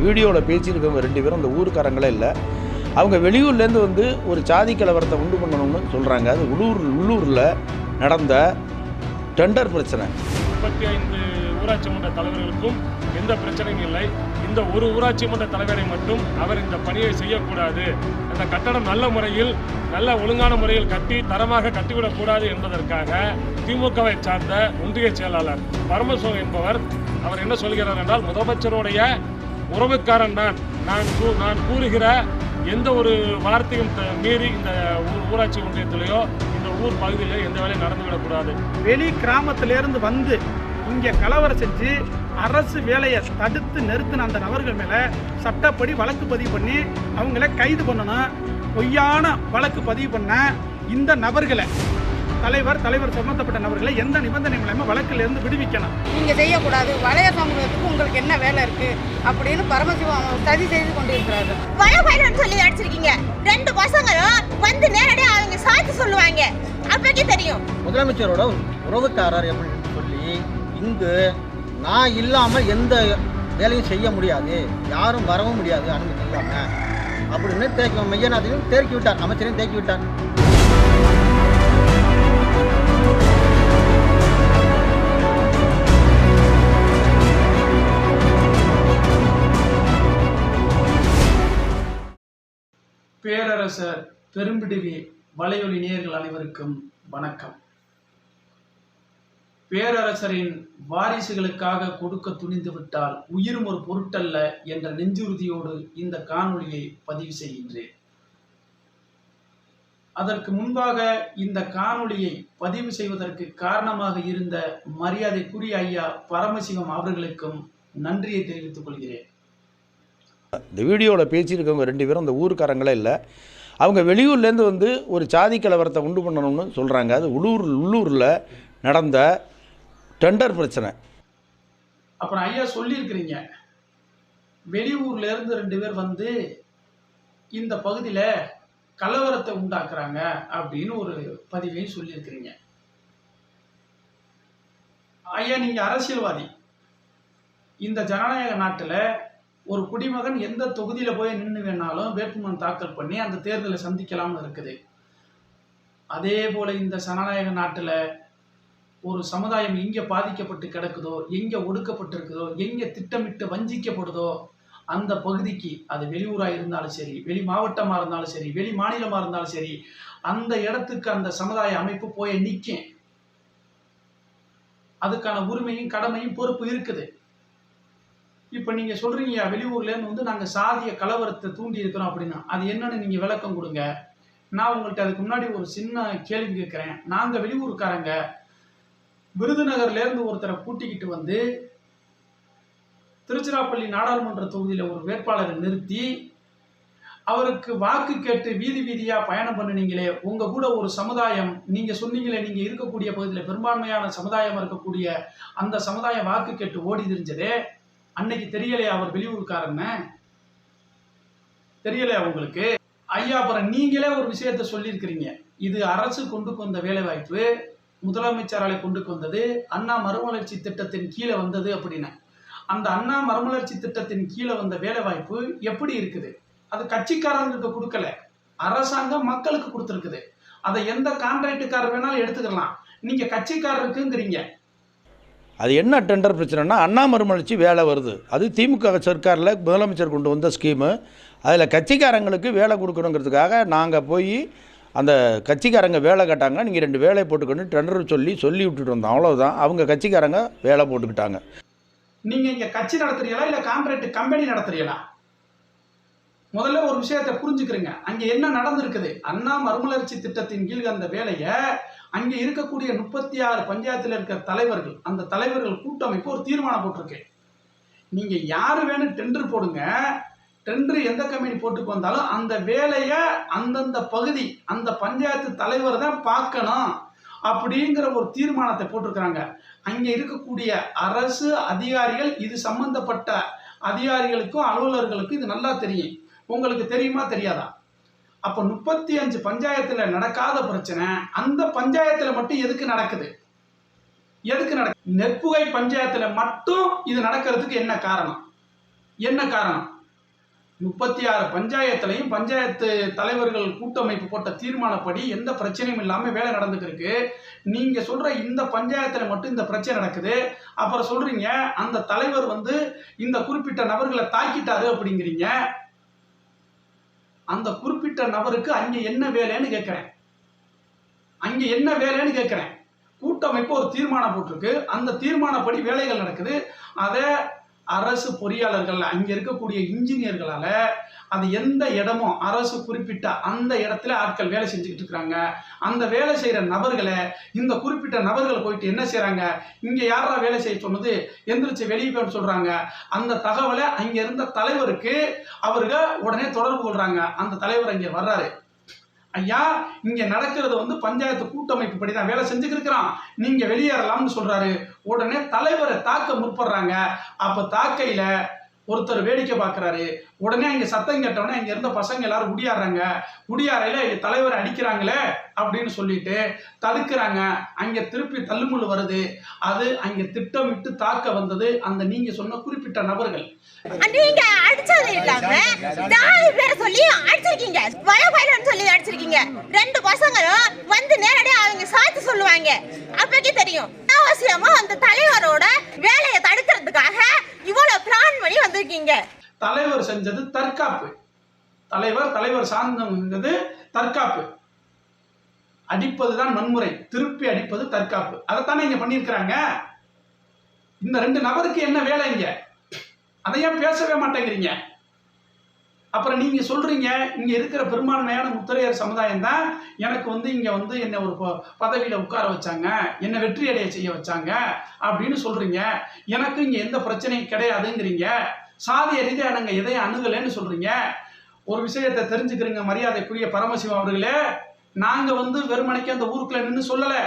வீடியோவில் பேசியிருக்கவங்க 2 பேரும் அந்த ஊருக்காரங்களே இல்லை. அவங்க வெளியூர்லேருந்து வந்து ஒரு சாதி கலவரத்தை உண்டு பண்ணணும்னு சொல்கிறாங்க. அது உள்ளூரில் நடந்த டெண்டர் பிரச்சனை. 35 ஊராட்சி மன்ற தலைவர்களுக்கும் எந்த பிரச்சனையும் இல்லை. இந்த ஒரு ஊராட்சி மன்ற தலைவரை மட்டும் அவர் இந்த பணியை செய்யக்கூடாது, அந்த கட்டடம் நல்ல முறையில் நல்ல ஒழுங்கான முறையில் கட்டி தரமாக கட்டிவிடக்கூடாது என்பதற்காக திமுகவை சார்ந்த ஒன்றிய செயலாளர் பரமசிவம் என்பவர் அவர் என்ன சொல்கிறார் என்றால், முதலமைச்சருடைய உறவுக்காரன் நான் கூறுகிற எந்த ஒரு வார்த்தையும் மீறி இந்த ஊராட்சி ஒன்றியத்திலேயோ இந்த ஊர் பகுதியிலேயோ எந்த வேலையும் நடந்துவிடக்கூடாது. வெளி கிராமத்திலிருந்து வந்து இங்கே கலவரம் செஞ்சு அரசு வேலையை தடுத்து நிறுத்தின அந்த நபர்கள் மேலே சட்டப்படி வழக்கு பதிவு பண்ணி அவங்கள கைது பண்ணணும். பொய்யான வழக்கு பதிவு பண்ண இந்த நபர்களை தலைவர் சம்பந்தப்பட்ட நபர்களை எந்த நிபந்தனை மூலமா வழக்கில் இருந்து விடுவிக்கணும். நீங்க செய்யக்கூடாது, வளைய சமூகத்துக்கு உங்களுக்கு என்ன வேலை இருக்கு அப்படின்னு பரமசிவம் சதி செய்து கொண்டிருக்கிறாரு. வயன்னு சொல்லி அடிச்சிருக்கீங்க. 2 பசங்களும் வந்து நேரடியாக அவங்க சாட்சி சொல்லுவாங்க, அப்பவே தெரியும். முதலமைச்சரோட உறவுக்காரர் அப்படின்னு சொல்லி இங்கு நான் இல்லாம எந்த வேலையும் செய்ய முடியாது, யாரும் வரவும் முடியாது அனுமதி இல்லாம அப்படின்னு மையநாதையும் தேக்கி விட்டார், அமைச்சரையும் தேக்கி விட்டார். பேரரசர் பெரும்பிடுவி வலையொலி நேயர்கள் அனைவருக்கும் வணக்கம். பேரரசரின் வாரிசுகளுக்காக கொடுக்க துணிந்து விட்டால் உயிரும் ஒரு பொருட்டல்ல என்ற நெஞ்சுறுதியோடு இந்த காணொளியை பதிவு செய்கின்றேன். அதற்கு முன்பாக இந்த காணொளியை பதிவு செய்வதற்கு காரணமாக இருந்த மரியாதைக்குரிய ஐயா பரமசிவம் அவர்களுக்கும் நன்றியை தெரிவித்துக் கொள்கிறேன். இந்த வீடியோவில் பேசியிருக்கவங்க 2 பேரும் அந்த ஊருக்காரங்களே இல்லை. அவங்க வெளியூர்லேருந்து வந்து ஒரு சாதி கலவரத்தை உண்டு பண்ணணும்னு சொல்கிறாங்க. அது உள்ளூரில் நடந்த டெண்டர் பிரச்சனை. அப்புறம் ஐயா சொல்லியிருக்கிறீங்க, வெளியூர்ல இருந்து 2 பேர் வந்து இந்த பகுதியில் கலவரத்தை உண்டாக்குறாங்க அப்படின்னு ஒரு பதிவையும் சொல்லியிருக்கிறீங்க. ஐயா, நீங்க அரசியல்வாதி. இந்த ஜனநாயக நாட்டில் ஒரு குடிமகன் எந்த தொகுதியில் போய் நின்று வேணாலும் வேட்புமனு தாக்கல் பண்ணி அந்த தேர்தலை சந்திக்கலாம்னு இருக்குது. அதே போல இந்த ஜனநாயக நாட்டில் ஒரு சமுதாயம் எங்கே பாதிக்கப்பட்டு கிடக்குதோ, எங்கே ஒடுக்கப்பட்டிருக்குதோ, எங்கே திட்டமிட்டு வஞ்சிக்கப்படுதோ அந்த பகுதிக்கு, அது வெளியூராக இருந்தாலும் சரி, வெளி மாவட்டமாக இருந்தாலும் சரி, வெளி மாநிலமாக இருந்தாலும் சரி, அந்த இடத்துக்கு அந்த சமுதாய அமைப்பு போய் நிற்கும். அதுக்கான உரிமையும் கடமையும் பொறுப்பு இருக்குது. இப்போ நீங்க சொல்றீங்க வெளியூர்லேருந்து வந்து நாங்கள் சாதிய கலவரத்தை தூண்டி இருக்கிறோம் அப்படின்னா அது என்னன்னு நீங்க விளக்கம் கொடுங்க. நான் உங்கள்கிட்ட அதுக்கு முன்னாடி ஒரு சின்ன கேள்வி கேட்குறேன். நாங்கள் வெளியூருக்காரங்க விருதுநகர்லேருந்து ஒருத்தரை கூட்டிக்கிட்டு வந்து திருச்சிராப்பள்ளி நாடாளுமன்ற தொகுதியில் ஒரு வேட்பாளரை நிறுத்தி அவருக்கு வாக்கு கேட்டு வீதி வீதியாக பயணம் பண்ணினீங்களே, உங்கள் கூட ஒரு சமுதாயம், நீங்கள் சொன்னீங்களே நீங்கள் இருக்கக்கூடிய பகுதியில் பெரும்பான்மையான சமுதாயம் இருக்கக்கூடிய அந்த சமுதாயம் வாக்கு கேட்டு ஓடி தெரிஞ்சதே, அன்னைக்கு தெரியலையா அவர் வெளியூருக்காரன்னு? தெரியலையா உங்களுக்கு? ஐயா, அப்புறம் நீங்களே ஒரு விஷயத்த சொல்லியிருக்கிறீங்க, இது அரசு கொண்டு வந்த வேலை வாய்ப்பு, முதலமைச்சராலே கொண்டு வந்தது, அண்ணா மறுமலர்ச்சி திட்டத்தின் கீழே வந்தது அப்படின்னு. அந்த அண்ணா மறுமலர்ச்சி திட்டத்தின் கீழே வந்த வேலை வாய்ப்பு எப்படி இருக்குது? அது கட்சிக்காரங்களுக்கு கொடுக்கல, அரசாங்கம் மக்களுக்கு கொடுத்துருக்குது. அதை எந்த கான்ட்ராக்டுக்காரர் வேணாலும் எடுத்துக்கலாம். நீங்க கட்சிக்காரருக்குங்கிறீங்க. அது என்ன டெண்டர் பிரச்சனைனா, அண்ணா மறுமலர்ச்சி வேலை வருது. அது திமுக சர்க்காரில் முதலமைச்சர் கொண்டு வந்த ஸ்கீமு. அதில் கட்சிக்காரங்களுக்கு வேலை கொடுக்கணுங்கிறதுக்காக நாங்கள் போய் அந்த கட்சிக்காரங்க வேலை கேட்டாங்க. நீங்கள் 2 வேலையை போட்டுக்கொண்டு டெண்டர் சொல்லி விட்டுட்டு வந்தோம். அவ்வளோதான். அவங்க கட்சிக்காரங்க வேலை போட்டுக்கிட்டாங்க. நீங்கள் இங்கே கட்சி நடத்துறீங்களா இல்லை கான்ட்ராக்ட் கம்பெனி நடத்துறீங்களா? முதல்ல ஒரு விஷயத்தை புரிஞ்சுக்கிறீங்க. அங்கே என்ன நடந்திருக்குது? அண்ணா மறுமலர்ச்சி திட்டத்தின் கீழ் அந்த வேலையை அங்கே இருக்கக்கூடிய 36 பஞ்சாயத்தில் இருக்கிற தலைவர்கள், அந்த தலைவர்கள் கூட்டமைப்பு ஒரு தீர்மானம் போட்டிருக்கு. நீங்கள் யார் வேணும் டெண்டர் போடுங்க, டெண்டர் எந்த கம்பெனி போட்டுக்கு வந்தாலும் அந்த வேலையை அந்தந்த பகுதி அந்த பஞ்சாயத்து தலைவர் தான் பார்க்கணும் அப்படிங்கிற ஒரு தீர்மானத்தை போட்டிருக்கிறாங்க. அங்கே இருக்கக்கூடிய அரசு அதிகாரிகள், இது சம்பந்தப்பட்ட அதிகாரிகளுக்கும் அலுவலர்களுக்கும் இது நல்லா தெரியும். உங்களுக்கு தெரியுமா தெரியாதா? அப்போ 35 பஞ்சாயத்தில் நடக்காத பிரச்சனை அந்த பஞ்சாயத்தில் மட்டும் எதுக்கு நடக்குது? நெற்புகை பஞ்சாயத்தில் மட்டும் இது நடக்கிறதுக்கு என்ன காரணம்? என்ன காரணம்? 36 பஞ்சாயத்துலையும் பஞ்சாயத்து தலைவர்கள் கூட்டமைப்பு போட்ட தீர்மானப்படி எந்த பிரச்சனையும் இல்லாமல் வேலை நடந்துக்கிருக்கு. நீங்கள் சொல்கிற இந்த பஞ்சாயத்தில் மட்டும் இந்த பிரச்சனை நடக்குது. அப்புறம் சொல்கிறீங்க அந்த தலைவர் வந்து இந்த குறிப்பிட்ட நபர்களை தாக்கிட்டாரு அப்படிங்கிறீங்க. அந்த குறிப்பிட்ட நபருக்கு அங்கே என்ன வேலைன்னு கேட்குறேன். கூட்டமைப்பு ஒரு தீர்மானம் போட்டிருக்கு. அந்த தீர்மானப்படி வேலைகள் நடக்குது. அதை அரசு பொறியாளர்கள் அங்கே இருக்கக்கூடிய இன்ஜினியர்களால் அது எந்த இடமும் அரசு குறிப்பிட்ட அந்த இடத்துல ஆட்கள் வேலை செஞ்சுக்கிட்டு இருக்கிறாங்க. அந்த வேலை செய்கிற நபர்களை இந்த குறிப்பிட்ட நபர்கள் போயிட்டு என்ன செய்கிறாங்க, இங்கே யாரா வேலை செய்ய சொன்னது, எந்திரிச்சு வெளியே போய் சொல்கிறாங்க. அந்த தகவலை அங்கே இருந்த தலைவருக்கு அவர்கள் உடனே தொடர்பு கொள்கிறாங்க. அந்த தலைவர் அங்கே வர்றாரு. ஐயா, இங்க நடக்கிறது வந்து பஞ்சாயத்து கூட்டமைப்பு படி தான் வேலை செஞ்சுக்கிறான், நீங்க வெளியேறலாம்னு சொல்றாரு. உடனே தலைவரை தாக்க முற்படுறாங்க. அப்ப தாக்கையில ஒருத்தர் வேடிக்கை பார்க்குறாரு. உடனே அங்கே சத்தம் கேட்டவுடனே அங்கே இருந்த பசங்க எல்லாரும் குடியாடுறாங்க. குடியாறையில தலைவரை அடிக்கிறாங்களே அப்படின்னு சொல்லிட்டு தடுக்கிறாங்க. அங்கே திருப்பி தள்ளுமுள்ளு வருது. அது அங்கே திட்டமிட்டு தாக்க வந்தது அந்த நீங்க சொன்ன குறிப்பிட்ட நபர்கள். நீங்க அடிச்சது இல்லாம 4 பேரை சொல்லி அடிச்சிருக்கீங்க, வயலன்னு சொல்லி அடிச்சிருக்கீங்க. 2 பசங்களும் வந்து நேரடியாக அவங்க சாட்சி சொல்லுவாங்க. அப்பக்கே தெரியும் அவசியமா அந்த தலைவரோட வேலையை தடுக்கிறதுக்காக இவ்வளவு பிளான் பண்ணி வந்திருக்கீங்க. தலைவர் செஞ்சது தற்காப்பு. தலைவர் சார்ந்தது தற்காப்பு. அடிப்பதுதான் வன்முறை, திருப்பி அடிப்பது தற்காப்பு. அதைத்தானே இங்க பண்ணியிருக்கிறாங்க. இந்த 2 நபருக்கு என்ன வேலை இங்க? அதையா பேசவே மாட்டேங்கிறீங்க. அப்புறம் நீங்க சொல்றீங்க இங்க இருக்கிற பெரும்பான்மையான முத்தரையர் சமுதாயம் தான் எனக்கு வந்து இங்க வந்து என்ன ஒரு பதவியில உட்கார வச்சாங்க, என்ன வெற்றி அடைய செய்ய வச்சாங்க அப்படின்னு சொல்றீங்க. எனக்கு இங்க எந்த பிரச்சனையும் கிடையாதுங்கிறீங்க. சாதிய ரீதியாக நாங்க எதையும் அணுகலைன்னு சொல்றீங்க. ஒரு விஷயத்தை தெரிஞ்சுக்கிறீங்க மரியாதைக்குரிய பரமசிவம் அவர்களே, நாங்க வந்து வெறுமனைக்கு அந்த ஊருக்குள்ள நின்று சொல்லல.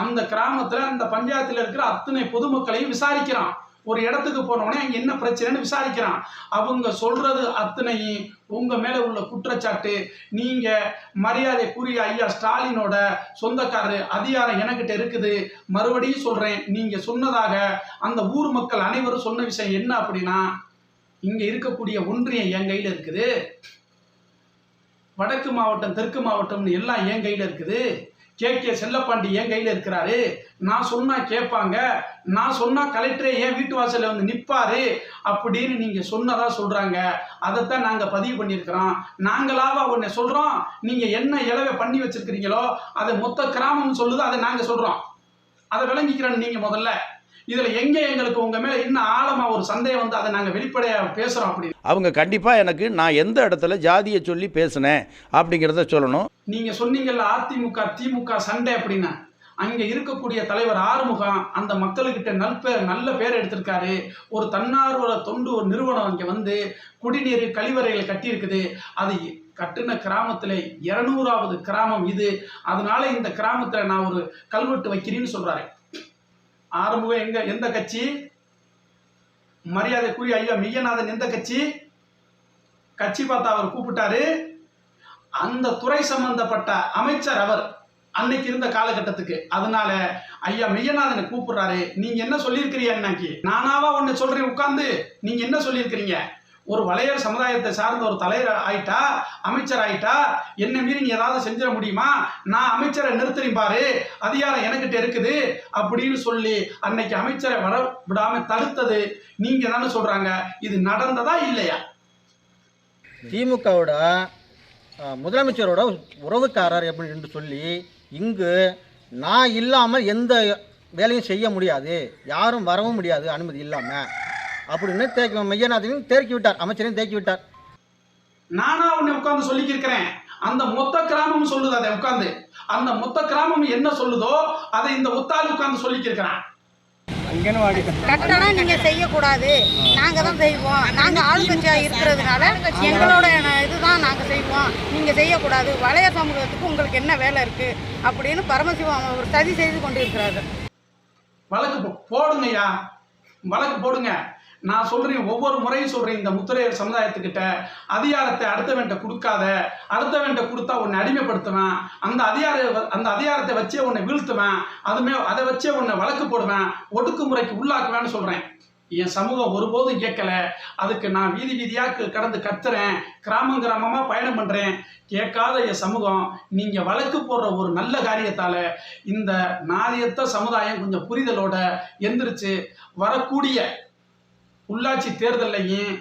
அந்த கிராமத்துல அந்த பஞ்சாயத்துல இருக்கிற அத்தனை பொதுமக்களையும் விசாரிக்கிறான். ஒரு இடத்துக்கு போனோடனே அங்க என்ன பிரச்சனைன்னு விசாரிக்கிறான். அவங்க சொல்றது அத்தனை உங்க மேல உள்ள குற்றச்சாட்டு. நீங்க மரியாதைக்குரிய ஐயா ஸ்டாலினோட சொந்தக்காரரு, அதிகாரம் எனக்கிட்ட இருக்குது. மறுபடியும் சொல்றேன், நீங்க சொன்னதாக அந்த ஊர் மக்கள் அனைவரும் சொன்ன விஷயம் என்ன அப்படின்னா, இங்க இருக்கக்கூடிய ஒன்றியம் என் கையில இருக்குது, வடக்கு மாவட்டம் தெற்கு மாவட்டம்னு எல்லாம் என் கையில இருக்குது, கே செல்லப்பாண்டி என் கையில இருக்கிறாரு, நான் சொன்னா கேட்பாங்க, நான் சொன்னா கலெக்டரே என் வீட்டு வாசல்ல வந்து நிப்பாரு அப்படின்னு நீங்க சொன்னதா சொல்றாங்க. அதைத்தான் நாங்க பதிவு பண்ணியிருக்கிறோம். நாங்களாவா ஒன்ன சொல்றோம், நீங்க என்ன இலவை பண்ணி வச்சிருக்கிறீங்களோ அதை மொத்த கிராமம் சொல்லுது, அதை நாங்க சொல்றோம். அதை விளங்கிக்கிறோம். நீங்க முதல்ல இதுல எங்க எங்களுக்கு உங்க மேல இன்னும் ஆழமா ஒரு சந்தேகம் வந்து அதை நாங்க வெளிப்படையா பேசுறோம். அப்படி அவங்க கண்டிப்பாக எனக்கு நான் எந்த இடத்துல ஜாதியை சொல்லி பேசினேன் அப்படிங்கிறத சொல்லணும். நீங்க சொன்னீங்கல்ல அதிமுக திமுக சண்டை அப்படின்னா, அங்க இருக்கக்கூடிய தலைவர் ஆறுமுகம் அந்த மக்களுக்கிட்ட நல்ல பேர் எடுத்திருக்காரு. ஒரு தன்னார்வ தொண்டு ஒரு நிறுவனம் அங்க வந்து குடிநீர் கழிவறைகளை கட்டி இருக்குது. அது கட்டுன கிராமத்துல 200வது கிராமம் இது. அதனால இந்த கிராமத்துல நான் ஒரு கல்வெட்டு வைக்கிறேன்னு சொல்றாரு. ஆறுமுகம் எந்த கட்சி? மரியாதைக்குரிய ஐயா மெய்யநாதன் எந்த கட்சி? கட்சி பார்த்தா அவர் கூப்பிட்டாரு. அந்த துறை சம்பந்தப்பட்ட அமைச்சர் அவர் அன்னைக்கு இருந்த காலகட்டத்துக்கு. அதனால ஐயா மெய்யநாதனை கூப்பிடுறாரு. நீங்க என்ன சொல்லியிருக்கிறீங்க? அன்னைக்கு நானாவா ஒன்னு சொல்றேன் உட்கார்ந்து, நீங்க என்ன சொல்லியிருக்கிறீங்க? ஒரு வளையர் சமுதாயத்தை சார்ந்த ஒரு தலைவர் ஆயிட்டா, அமைச்சர் ஆயிட்டா, என்ன மீறி நீ ஏதாவது செஞ்சிட முடியுமா? நான் அமைச்சரை நிறுத்துறேன் பாரு, அதிகாரம் எனக்கிட்ட இருக்குது அப்படின்னு சொல்லி அன்னைக்கு அமைச்சரை வர விடாம தடுத்தது நீங்க தானே சொல்றாங்க. இது நடந்ததா இல்லையா? திமுகவோட முதலமைச்சரோட உறவுக்காரர் அப்படின்னு சொல்லி இங்கு நான் இல்லாமல் எந்த வேலையும் செய்ய முடியாது, யாரும் வரவும் முடியாது அனுமதி இல்லாமல் அப்படின்னு மெய்யநாதனையும் தேக்கி விட்டார், அமைச்சரையும் தேக்கி விட்டார். நானா உன்னை உட்கார்ந்து சொல்லிக்கிறேன். அந்த மொத்த கிராமம் சொல்லுது. அதை உட்கார்ந்து அந்த மொத்த கிராமம் என்ன சொல்லுதோ அதை இந்த ஒத்தாள் உட்கார்ந்து சொல்லிக்கிறேன். கட்டணம் நீங்க செய்யக்கூடாது, நாங்க தான் செய்வோம், நாங்க ஆளுங்கட்சியா இருக்கிறதுனால எங்களோட இதுதான் நாங்க செய்வோம், நீங்க செய்யக்கூடாது, வளைய சமூகத்துக்கு உங்களுக்கு என்ன வேலை இருக்கு அப்படின்னு பரமசிவம் ஒரு சதி செய்து கொண்டு இருக்கிறாரு. வழக்கு போடுங்கய்யா, வழக்கு போடுங்க. நான் சொல்றேன், ஒவ்வொரு முறையும் சொல்றேன், இந்த முத்திரையர் சமுதாயத்துக்கிட்ட அதிகாரத்தை அடுத்தவன்ட்ட கொடுக்காத, அடுத்தவன்ட்ட கொடுத்தா உன்னை அடிமைப்படுத்துவேன், அந்த அதிகாரத்தை வச்சே உன்னை வீழ்த்துவேன், அதை வச்சே உன்னை வழக்கு போடுவேன், ஒடுக்குமுறைக்கு உள்ளாக்குவேன்னு சொல்றேன். என் சமூகம் ஒருபோதும் கேட்கல. அதுக்கு நான் வீதி வீதியாக கடந்து கத்துறேன், கிராமம் கிராமமாக பயணம் பண்ணுறேன். கேட்காத என் சமூகம் நீங்கள் வழக்கு போடுற ஒரு நல்ல காரியத்தால் இந்த நாதியத்த சமுதாயம் கொஞ்சம் புரிதலோட எந்திரிச்சு வரக்கூடிய உள்ளாட்சி தேர்தலையும்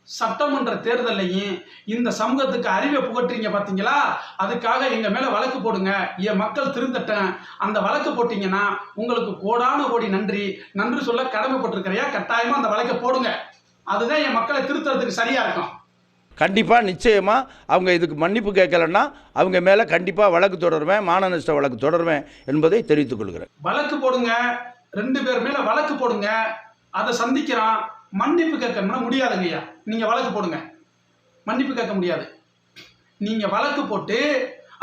சட்டமன்ற தேர்தலையும் இந்த சமூகத்துக்கு அறிவை புகட்டுறீங்க பார்த்தீங்களா? அதுக்காக எங்கள் மேலே வழக்கு போடுங்க, என் மக்கள் திருந்தட்டேன். அந்த வழக்கு போட்டிங்கன்னா உங்களுக்கு கோடான கோடி நன்றி சொல்ல கடமைப்பட்டிருக்கிறையா, கட்டாயமாக அந்த வழக்கை போடுங்க. அதுதான் என் மக்களை திருத்துறதுக்கு சரியாக இருக்கும். கண்டிப்பாக நிச்சயமாக அவங்க இதுக்கு மன்னிப்பு கேட்கலன்னா அவங்க மேலே கண்டிப்பாக வழக்கு தொடருவேன், மான நஷ்ட வழக்கு தொடருவேன் என்பதை தெரிவித்துக் கொள்கிறேன். வழக்கு போடுங்க, 2 பேர் மேலே வழக்கு போடுங்க. அதை சந்திக்கிறான், மன்னிப்பு கேட்கணும்னா முடியாதுங்கய்யா. நீங்கள் வழக்கு போடுங்க, மன்னிப்பு கேட்க முடியாது. நீங்கள் வழக்கு போட்டு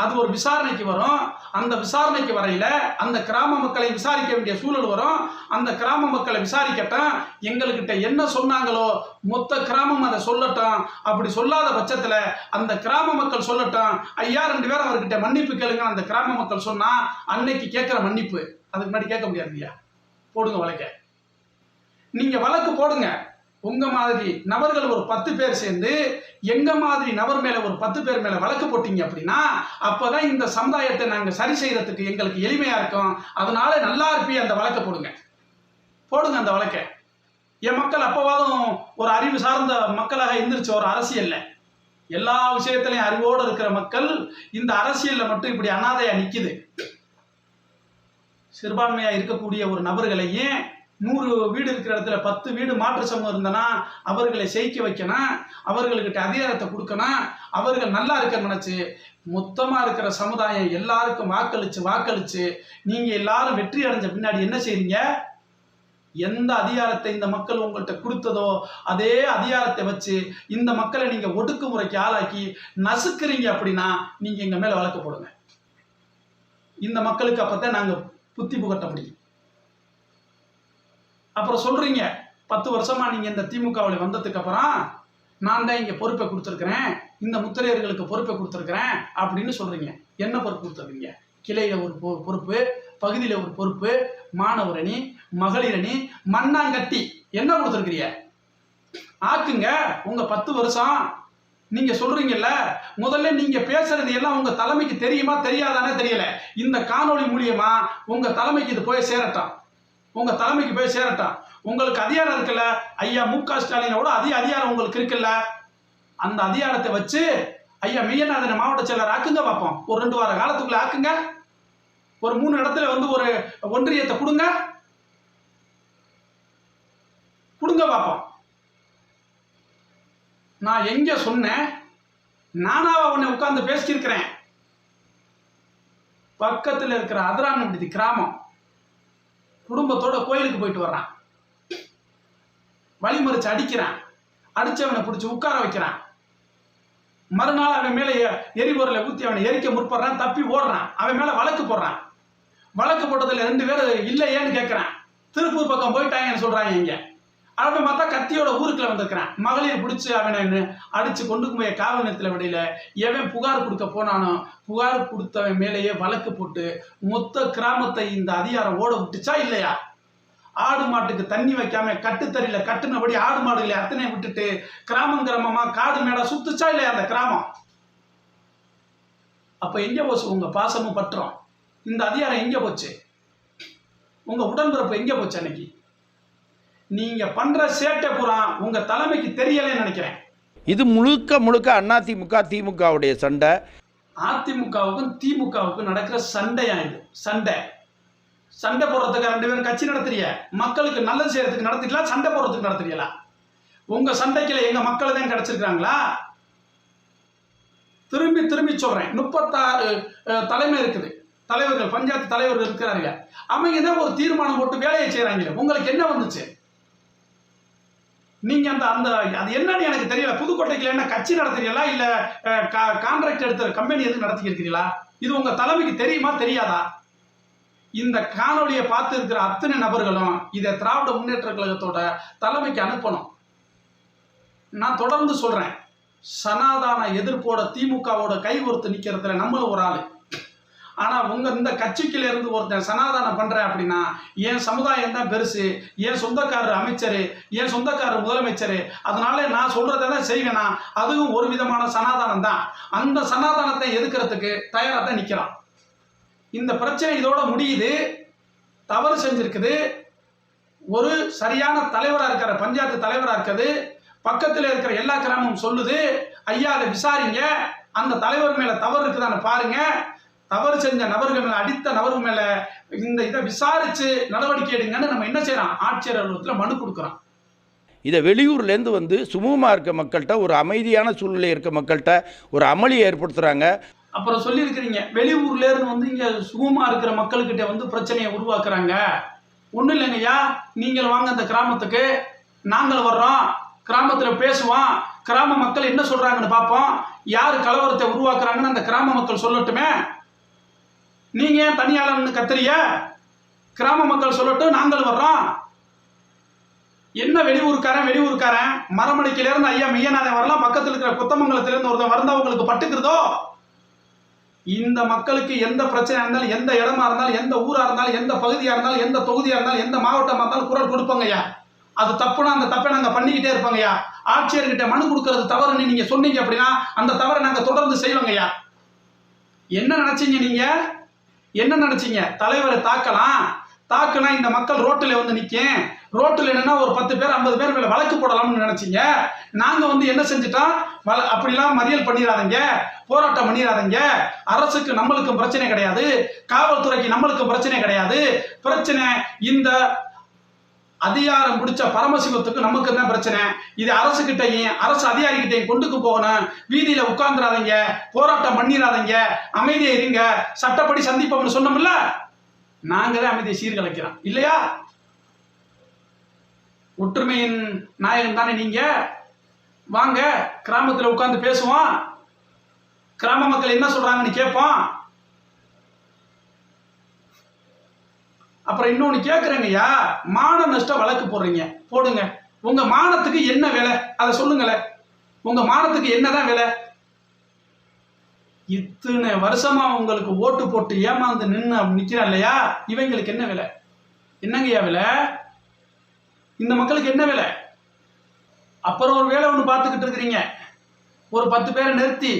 அது ஒரு விசாரணைக்கு வரும். அந்த விசாரணைக்கு வரையில் அந்த கிராம மக்களை விசாரிக்க வேண்டிய சூழல் வரும். அந்த கிராம மக்களை விசாரிக்கட்டும், எங்கள்கிட்ட என்ன சொன்னாங்களோ மொத்த கிராமம் அதை சொல்லட்டும். அப்படி சொல்லாத பட்சத்தில் அந்த கிராம மக்கள் சொல்லட்டும், ஐயா 2 பேரும் அவர்கிட்ட மன்னிப்பு கேளுங்க. அந்த கிராம மக்கள் சொன்னால் அன்னைக்கு கேட்குற மன்னிப்பு, அதுக்கு முன்னாடி கேட்க முடியாது ஐயா. போடுங்க வழக்க, நீங்கள் வழக்கு போடுங்க. உங்கள் மாதிரி நபர்கள் ஒரு 10 பேர் சேர்ந்து எங்கள் மாதிரி நபர் மேலே ஒரு 10 பேர் மேலே வழக்கு போட்டீங்க அப்படின்னா அப்போ தான் இந்த சமுதாயத்தை நாங்கள் சரி செய்கிறதுக்கு எங்களுக்கு எளிமையாக இருக்கும். அதனால நல்லா இருப்பி அந்த வழக்கை போடுங்க அந்த வழக்கை. என் மக்கள் அப்போவாதும் ஒரு அறிவு சார்ந்த மக்களாக எந்திரிச்சு ஒரு அரசியல்ல எல்லா விஷயத்திலையும் அறிவோடு இருக்கிற மக்கள் இந்த அரசியலில் மட்டும் இப்படி அனாதையாக நிற்கிது. சிறுபான்மையாக இருக்கக்கூடிய ஒரு நபர்களையும் 100 வீடு இருக்கிற இடத்துல 10 வீடு மாற்று சமூகம் இருந்தனா அவர்களை ஜெயிக்க வைக்கணும், அவர்களுக்கிட்ட அதிகாரத்தை கொடுக்கணும், அவர்கள் நல்லா இருக்க நினைச்சு மொத்தமாக இருக்கிற சமுதாயம் எல்லாருக்கும் வாக்களிச்சு நீங்கள் எல்லாரும் வெற்றி அடைஞ்ச பின்னாடி என்ன செய்றீங்க? எந்த அதிகாரத்தை இந்த மக்கள் உங்கள்கிட்ட கொடுத்ததோ அதே அதிகாரத்தை வச்சு இந்த மக்களை நீங்கள் ஒடுக்குமுறைக்கு ஆளாக்கி நசுக்குறீங்க. அப்படின்னா நீங்கள் எங்கள் மேலே வழக்கு போடுங்க. இந்த மக்களுக்கு அப்போதான் நாங்கள் புத்தி புகட்ட முடியும். அப்புறம் சொல்றீங்க 10 வருஷமா நீங்க இந்த திமுகவில் வந்ததுக்கு அப்புறம் நான் தான் இங்க பொறுப்பை கொடுத்துருக்கிறேன், இந்த முத்திரையர்களுக்கு பொறுப்பை கொடுத்துருக்கிறேன் அப்படின்னு சொல்றீங்க. என்ன பொறுப்பு கொடுத்துருக்கீங்க? கிளையில ஒரு பொறுப்பு, பகுதியில் ஒரு பொறுப்பு, மாணவர் அணி, மகளிர் அணி, மண்ணாங்கட்டி என்ன கொடுத்துருக்கிறீங்க? ஆக்குங்க. உங்க 10 வருஷம் நீங்க சொல்றீங்கல்ல, முதல்ல நீங்க பேசுறது எல்லாம் உங்க தலைமைக்கு தெரியுமா தெரியாதானே தெரியல. இந்த காணொளி மூலியமா உங்க தலைமைக்கு இது போய் சேரட்டும். உங்களுக்கு அதிகாரம் இருக்குல்ல, ஐயா மு.க. ஸ்டாலினோட அதிகாரம் உங்களுக்கு இருக்குல்ல, அந்த அதிகாரத்தை வச்சு ஐயா மெய்யநாதனை மாவட்ட செயலர் ஆக்குங்க பார்ப்போம். ஒரு 2 வார காலத்துக்குள்ள ஆக்குங்க. ஒரு 3 இடத்துல வந்து ஒரு ஒன்றியத்தை கொடுங்க பார்ப்போம். நான் எங்க சொன்னேன்? நானாவா உன்னை உட்கார்ந்து பேசியிருக்கிறேன். பக்கத்தில் இருக்கிற அதிரானபடி கிராமம் குடும்பத்தோட கோயிலுக்கு போயிட்டு வர்றான், வழிமறிச்சு அடிக்கிறான், அடிச்சவனை பிடிச்சி உட்கார வைக்கிறான். மறுநாள் அவன் மேலே எரிபொருளை ஊற்றி அவனை எரிக்க முற்படுறான், தப்பி ஓடுறான். அவன் மேலே வழக்கு போடுறான். வழக்கு போட்டதில் 2 பேர் இல்லையேன்னு கேட்குறான். திருப்பூர் பக்கம் போயிட்டாங்கன்னு சொல்கிறாங்க. இங்கே அவன் பார்த்தா கத்தியோட ஊருக்குள்ள வந்திருக்கிறான். மகளிர் பிடிச்சி அவனை அடிச்சு கொண்டு போய் காவல் நிலையத்தில் விடையில எவன் புகார் கொடுக்க போனானோ புகார் கொடுத்தவன் மேலேயே வழக்கு போட்டு மொத்த கிராமத்தை இந்த அதிகாரம் ஓட விட்டுச்சா இல்லையா? ஆடு மாட்டுக்கு தண்ணி வைக்காம கட்டுத்தறியில கட்டுனபடி ஆடு மாடுகளை அத்தனை விட்டுட்டு கிராமமா காடு மேடா சுத்துச்சா இல்லையா அந்த கிராமம்? அப்ப எங்க போச்சு உங்க பாசமும் பற்றம்? இந்த அதிகாரம் எங்க போச்சு? உங்க உடன்பிறப்பு எங்க போச்சு? அன்னைக்கு நீங்க பண்ற சேட்டை புறா உங்க தலைமைக்கு தெரியலன்னு நினைக்கிறேன். இது முழுக்க அதிமுக திமுகவுடைய சண்டை. அதிமுகவுக்கும் திமுகவுக்கும் நடக்கிற சண்டையா இது? சண்டை போடுறதுக்கு 2 பேரும் கட்சி நடத்துறிய, மக்களுக்கு நல்லது செய்யறதுக்கு நடத்திக்கலாம், சண்டை போடுறதுக்கு நடத்துறீங்களா? உங்க சண்டைக்குள்ள எங்க மக்கள் தான் கிடைச்சிருக்காங்களா? திரும்பி சொல்றேன், 36 தலைமை இருக்குது, தலைவர்கள் பஞ்சாயத்து தலைவர்கள் இருக்கிறாங்க. அவங்க தான் ஒரு தீர்மானம் போட்டு வேலையை செய்யறாங்க. உங்களுக்கு என்ன வந்துச்சு? நீங்க அந்த அது என்னன்னு எனக்கு தெரியல. புதுக்கோட்டைக்கு என்ன கட்சி நடத்துறீங்களா இல்ல கான்ட்ராக்ட் எடுத்த கம்பெனி எதுவும் நடத்தி இருக்கிறீங்களா? இது உங்க தலைமைக்கு தெரியுமா தெரியாதா? இந்த காணொலியை பார்த்து இருக்கிற அத்தனை நபர்களும் இதை திராவிட முன்னேற்ற கழகத்தோட தலைமைக்கு அனுப்பணும். நான் தொடர்ந்து சொல்றேன், சனாதன எதிர்ப்போட திமுகவோட கை ஒருத்து நிக்கிறதுல நம்மளும் ஒரு ஆளு. ஆனால் உங்கள் இந்த கட்சிக்குள்ள இருந்து ஒருத்தன் சனாதானம் பண்ணுறேன் அப்படின்னா என் சமுதாயம் தான் பெருசு, என் சொந்தக்காரர் அமைச்சர், என் சொந்தக்காரர் முதலமைச்சர், அதனால நான் சொல்கிறத தான் செய்வேனா, அதுவும் ஒரு விதமான சனாதானம் தான். அந்த சனாதானத்தை எதுக்கிறதுக்கு தயாராக தான் நிற்கிறான். இந்த பிரச்சனை இதோட முடியுது. தவறு செஞ்சிருக்குது, ஒரு சரியான தலைவராக இருக்கிற பஞ்சாயத்து தலைவராக இருக்குது, பக்கத்தில் இருக்கிற எல்லா கிராமமும் சொல்லுது, ஐயா அதை விசாரிங்க, அந்த தலைவர் மேலே தவறு இருக்குதான்னு பாருங்க, தவறு செஞ்ச நபர்கள் மேலே, அடித்த நபர்கள் மேலே இந்த இதை விசாரித்து நடவடிக்கை எடுங்கன்னு நம்ம என்ன செய்யறோம், ஆட்சியர் அலுவலகத்தில் மனு கொடுக்குறோம். இதை வெளியூர்லேருந்து வந்து சுமூகமாக இருக்க மக்கள்கிட்ட, ஒரு அமைதியான சூழ்நிலை இருக்க மக்கள்கிட்ட ஒரு அமளி ஏற்படுத்துகிறாங்க. அப்புறம் சொல்லியிருக்கிறீங்க வெளியூர்லேருந்து வந்து இங்கே சுகமாக இருக்கிற மக்கள்கிட்ட வந்து பிரச்சனையை உருவாக்குறாங்க. ஒன்றும் இல்லைங்கய்யா, நீங்கள் வாங்க அந்த கிராமத்துக்கு, நாங்கள் வர்றோம், கிராமத்தில் பேசுவோம், கிராம மக்கள் என்ன சொல்கிறாங்கன்னு பார்ப்போம், யார் கலவரத்தை உருவாக்குறாங்கன்னு அந்த கிராம மக்கள் சொல்லட்டுமே. நீங்கள் ஏன் தனியாளன்னு கத்துறிய? கிராம மக்கள் சொல்லட்டும், நாங்கள் வர்றோம். என்ன வெளியூருக்காரன் மரமடிக்கிலேருந்து ஐயா மெய்யநாதன் வரலாம், பக்கத்தில் இருக்கிற குத்தமங்கலத்திலேருந்து ஒருத்தன் வந்தவங்களுக்கு பட்டுக்கிறதோ? இந்த மக்களுக்கு எந்த பிரச்சனையாக இருந்தாலும், எந்த இடமா இருந்தாலும், எந்த ஊராக இருந்தாலும், எந்த பகுதியாக இருந்தாலும், எந்த தொகுதியாக இருந்தாலும், எந்த மாவட்டமாக இருந்தாலும் குரல் கொடுப்போங்கய்யா. அது தப்புனா அந்த தப்பை நாங்கள் பண்ணிக்கிட்டே இருப்போங்கய்யா. ஆட்சியர்கிட்ட மனு கொடுக்கறது தவறுன்னு நீங்கள் சொன்னீங்க அப்படின்னா அந்த தவறை நாங்கள் தொடர்ந்து செய்வோங்கய்யா. என்ன நினச்சிங்க நீங்கள்? என்ன நினச்சிங்க? தலைவரை தாக்குனா இந்த மக்கள் ரோட்டில் வந்து நிற்கும், ரோட்டில் என்னன்னா ஒரு 10 பேர் 50 பேர் மேலே வழக்கு போடலாம்னு நினச்சிங்க. நாங்கள் வந்து என்ன செஞ்சுட்டோம், அப்படிலாம் மறியல் பண்ணிடாதீங்க, போராட்டம் பண்ணிடாதீங்க, அரசுக்கு நம்மளுக்கும் பிரச்சனை கிடையாது, காவல்துறைக்கு நம்மளுக்கும் பிரச்சனை கிடையாது, பிரச்சனை இந்த அதிகாரம் பிடிச்ச பரமசிவத்துக்கு நமக்கு தான் பிரச்சனை. இது அரசுகிட்டையும் அரசு அதிகாரிகிட்டையும் கொண்டுக்கு போகணும். வீதியில உட்கார்ந்துடாதீங்க, போராட்டம் பண்ணிடாதீங்க, அமைதியை இருங்க, சட்டப்படி சந்திப்போம்னு சொன்னோம்ல, நாங்க தான் அமைதியை சீர்கலைக்கிறோம் இல்லையா? ஒற்றுமையின் நாயகன் தானே நீங்க. வாங்க கிராமத்தில் உட்கார்ந்து பேசுவோம், கிராம மக்கள் என்ன சொல்றாங்கன்னு கேட்போம். அப்புறம் இன்னொன்னு கேட்குறேங்கய்யா, மான நஷ்ட வழக்கு போடுங்க. உங்க மானத்துக்கு என்ன விலை அதை சொல்லுங்களேன். உங்க மானத்துக்கு என்னதான் விலை? இத்தனை வருஷமா உங்களுக்கு ஓட்டு போட்டு ஏமாந்து நின்று நிற்கிறான் இல்லையா, இவங்களுக்கு என்ன விலை? என்னங்கய்யா விலை? இந்த மக்களுக்கு என்ன விலை? அப்புறம் ஒரு வேலை ஒன்று பார்த்துக்கிட்டு இருக்கிறீங்க. ஒரு 10 பேரை நிறுத்தி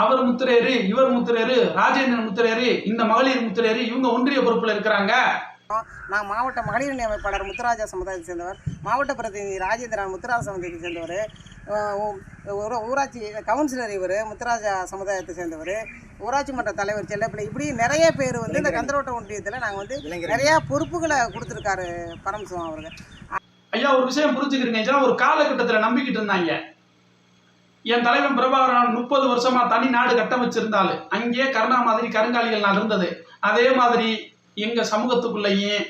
அவர் முத்திரையரு, இவர் முத்திரையரு, ராஜேந்திரன் முத்திரையரு, இந்த மகளிர் முத்திரையரு, இவங்க ஒன்றிய பொறுப்பில் இருக்கிறாங்க. நான் மாவட்ட மகளிர் அமைப்பாளர் முத்துராஜா சமுதாயத்தை சேர்ந்தவர், மாவட்ட பிரதிநிதி ராஜேந்திரன் முத்துராஜா சமுதாயத்தை சேர்ந்தவர், ஊராட்சி கவுன்சிலர் இவர் முத்துராஜா சமுதாயத்தை சேர்ந்தவர், ஊராட்சி மன்ற தலைவர் செல்லப்பிள்ளை, இப்படி நிறைய பேர் வந்து இந்த கந்தரோட்ட ஒன்றியத்தில் நாங்கள் வந்து நிறையா பொறுப்புகளை கொடுத்துருக்காரு பரமசிவம் அவர்கள். ஐயா ஒரு விஷயம் புரிஞ்சுக்கிறீங்க, ஒரு காலகட்டத்தில் நம்பிக்கிட்டு இருந்தாங்க. என் தலைவன் பிரபாகரன் 30 வருஷமா தனி நாடு கட்டமைச்சிருந்தாலும் அங்கே கருணா மாதிரி கருங்காலிகள் நான் இருந்தது. அதே மாதிரி எங்க சமூகத்துக்குள்ளேயும்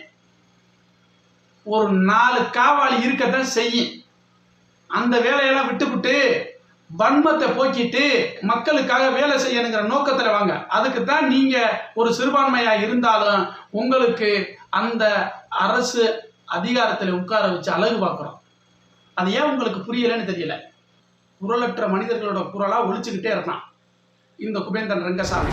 ஒரு 4 காவாளி இருக்கத்தான் செய்யும். அந்த வேலையெல்லாம் விட்டுவிட்டு வன்மத்தை போக்கிட்டு மக்களுக்காக வேலை செய்யணுங்கிற நோக்கத்தில் வாங்க. அதுக்கு தான் நீங்க ஒரு சிறுபான்மையா இருந்தாலும் உங்களுக்கு அந்த அரசு அதிகாரத்தில் உட்கார வச்சு அழகு பார்க்குறோம். அது ஏன் உங்களுக்கு புரியலன்னு தெரியல. குரலற்ற மனிதர்களோட குரலா ஒழிச்சுக்கிட்டே இருக்கான் இந்த குபேந்திரன் ரங்கசாமி.